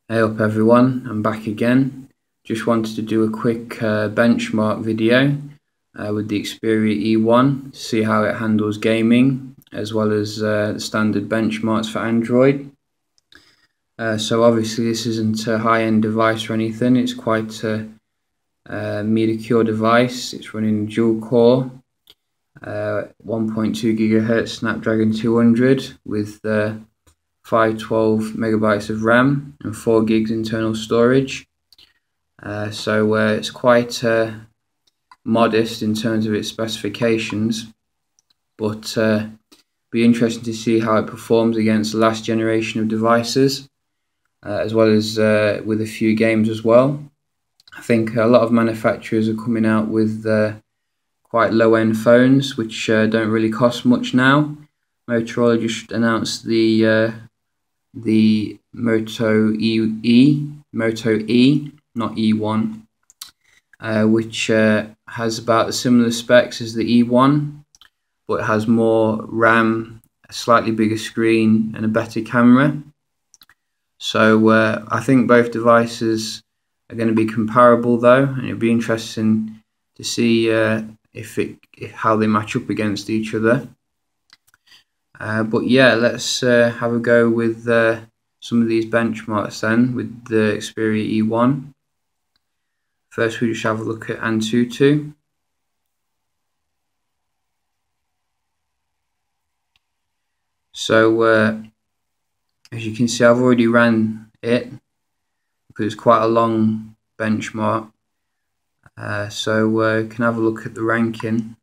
Hey up everyone, I'm back again. Just wanted to do a quick benchmark video with the Xperia E1 to see how it handles gaming as well as the standard benchmarks for Android. So obviously this isn't a high-end device or anything, it's quite a media-core device. It's running dual core 1.2 GHz Snapdragon 200 with 512 megabytes of RAM and 4 gigs internal storage. So it's quite modest in terms of its specifications, but be interesting to see how it performs against the last generation of devices, as well as with a few games as well. I think a lot of manufacturers are coming out with quite low-end phones which don't really cost much now. Motorola just announced the Moto E, not E1, which has about similar specs as the E1, but has more RAM, a slightly bigger screen, and a better camera. So I think both devices are going to be comparable though, and it'll be interesting to see how they match up against each other. But yeah, let's have a go with some of these benchmarks then with the Xperia E1. First we just have a look at Antutu. So as you can see, I've already ran it because it's quite a long benchmark. So we can have a look at the ranking.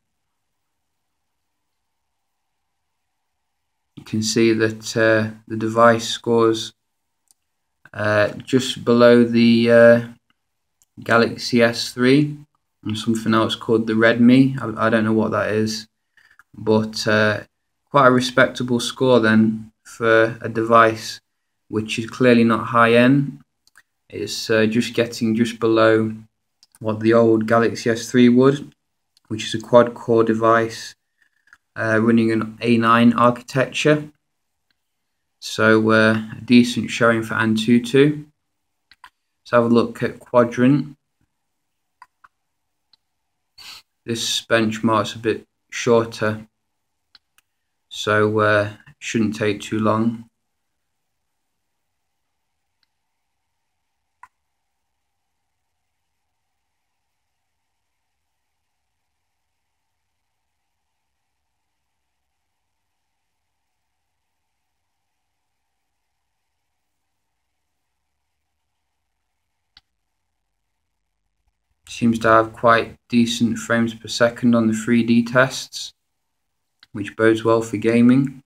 You can see that the device scores just below the Galaxy S3 and something else called the Redmi. I don't know what that is, but quite a respectable score then for a device which is clearly not high-end. It's just getting just below what the old Galaxy S3 would, which is a quad-core device running an A9 architecture. So a decent showing for Antutu. Let's have a look at Quadrant. This benchmark's a bit shorter, so shouldn't take too long. Seems to have quite decent frames per second on the 3D tests, which bodes well for gaming.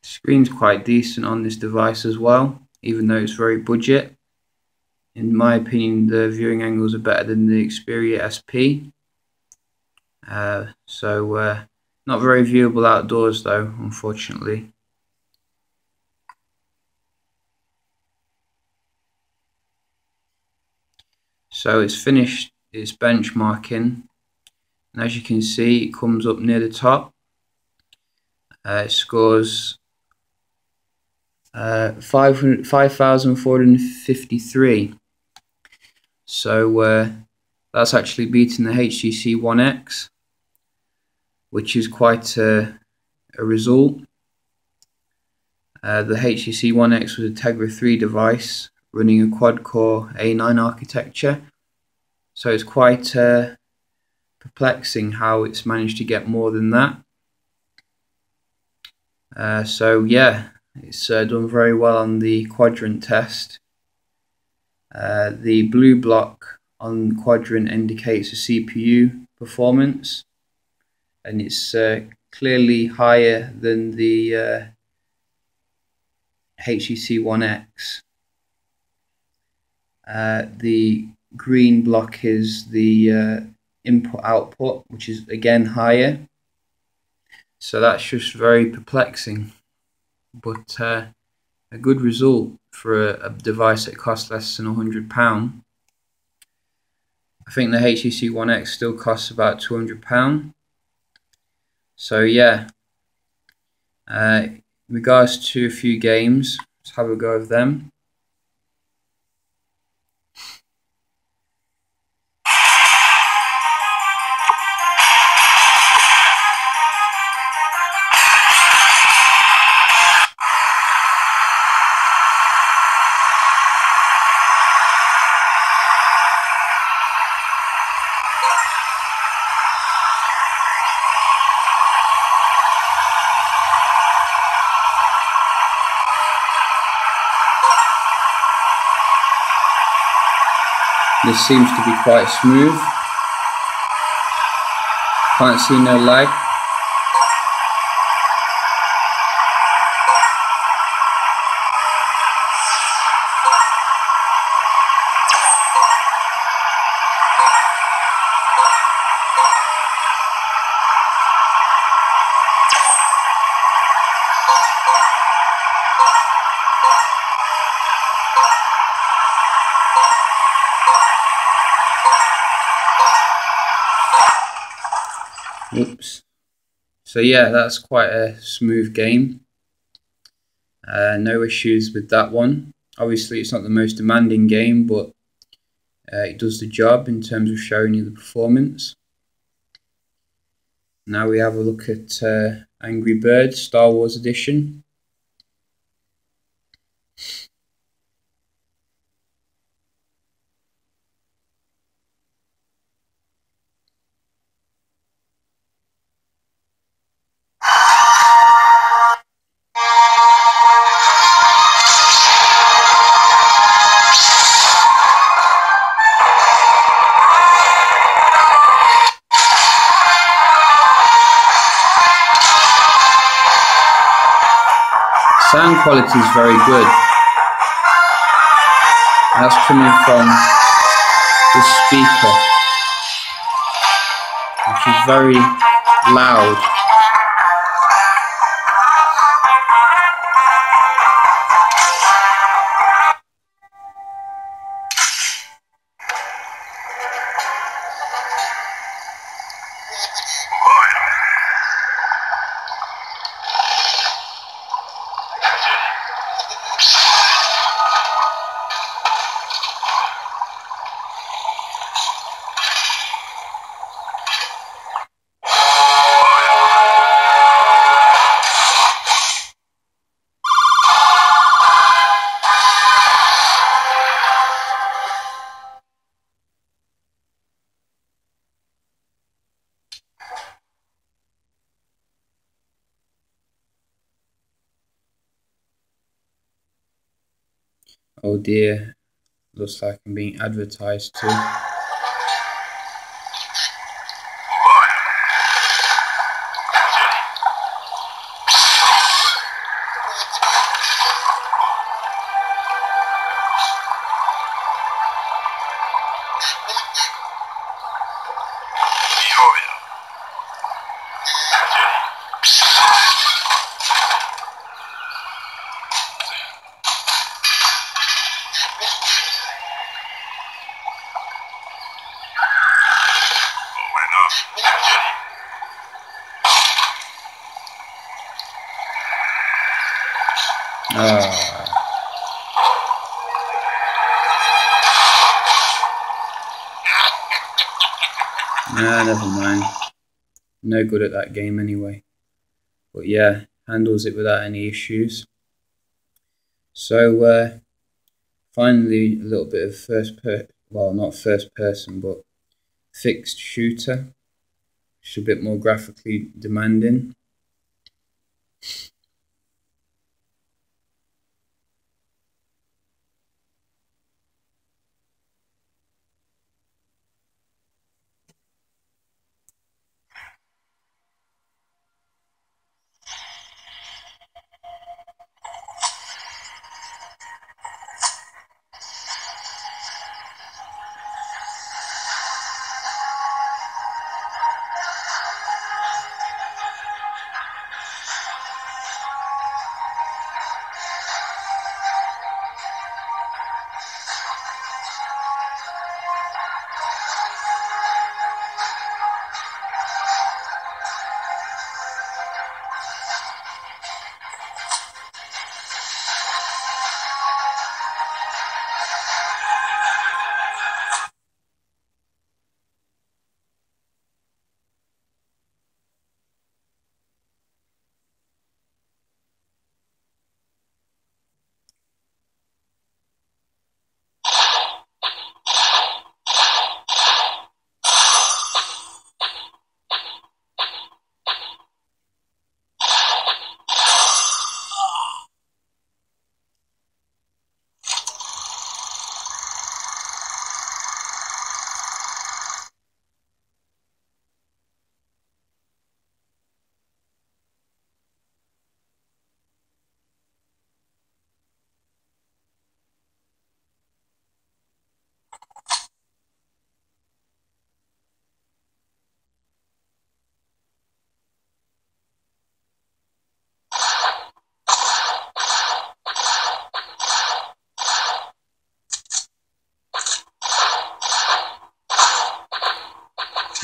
Screen's quite decent on this device as well, even though it's very budget. In my opinion, the viewing angles are better than the Xperia SP. So not very viewable outdoors though, unfortunately. So it's finished its benchmarking, and as you can see, it comes up near the top. It scores 5,453. So that's actually beating the HTC One X, which is quite a result. The HTC One X was a Tegra 3 device running a quad-core A9 architecture, so it's quite perplexing how it's managed to get more than that. So yeah, it's done very well on the Quadrant test. The blue block on Quadrant indicates a CPU performance, and it's clearly higher than the HTC One X. The green block is the input-output, which is again higher. So that's just very perplexing. But a good result for a device that costs less than £100. I think the HTC One X still costs about £200. So yeah, in regards to a few games, let's have a go of them. This seems to be quite smooth. Can't see no lag. Oops. So yeah, that's quite a smooth game. No issues with that one. Obviously it's not the most demanding game, but it does the job in terms of showing you the performance. Now we have a look at Angry Birds Star Wars Edition. Sound quality is very good. That's coming from the speaker, which is very loud. Oh dear, looks like I'm being advertised to. Nah, never mind. No good at that game anyway. But yeah, handles it without any issues. So finally, a little bit of well, not first person, but fixed shooter, which is a bit more graphically demanding.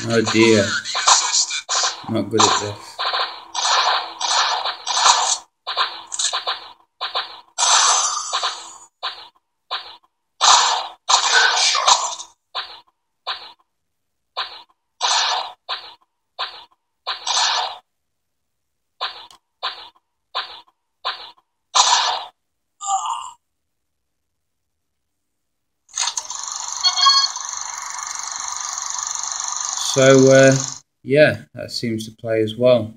Oh dear, not good at this. So yeah, that seems to play as well.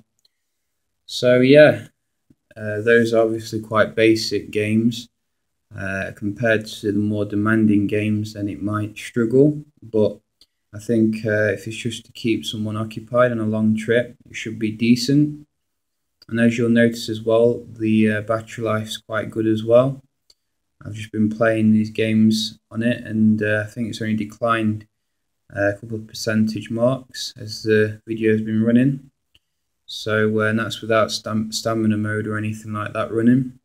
So yeah, those are obviously quite basic games. Compared to the more demanding games, then it might struggle. But I think if it's just to keep someone occupied on a long trip, it should be decent. And as you'll notice as well, the battery life is quite good as well. I've just been playing these games on it, and I think it's only declined a couple of percentage marks as the video has been running. So and that's without stamina mode or anything like that running.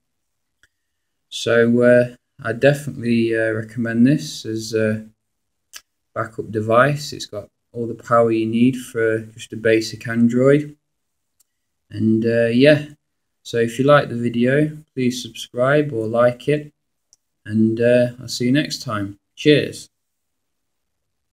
So I definitely recommend this as a backup device. It's got all the power you need for just a basic Android. And yeah, so if you like the video, please subscribe or like it, and I'll see you next time. Cheers.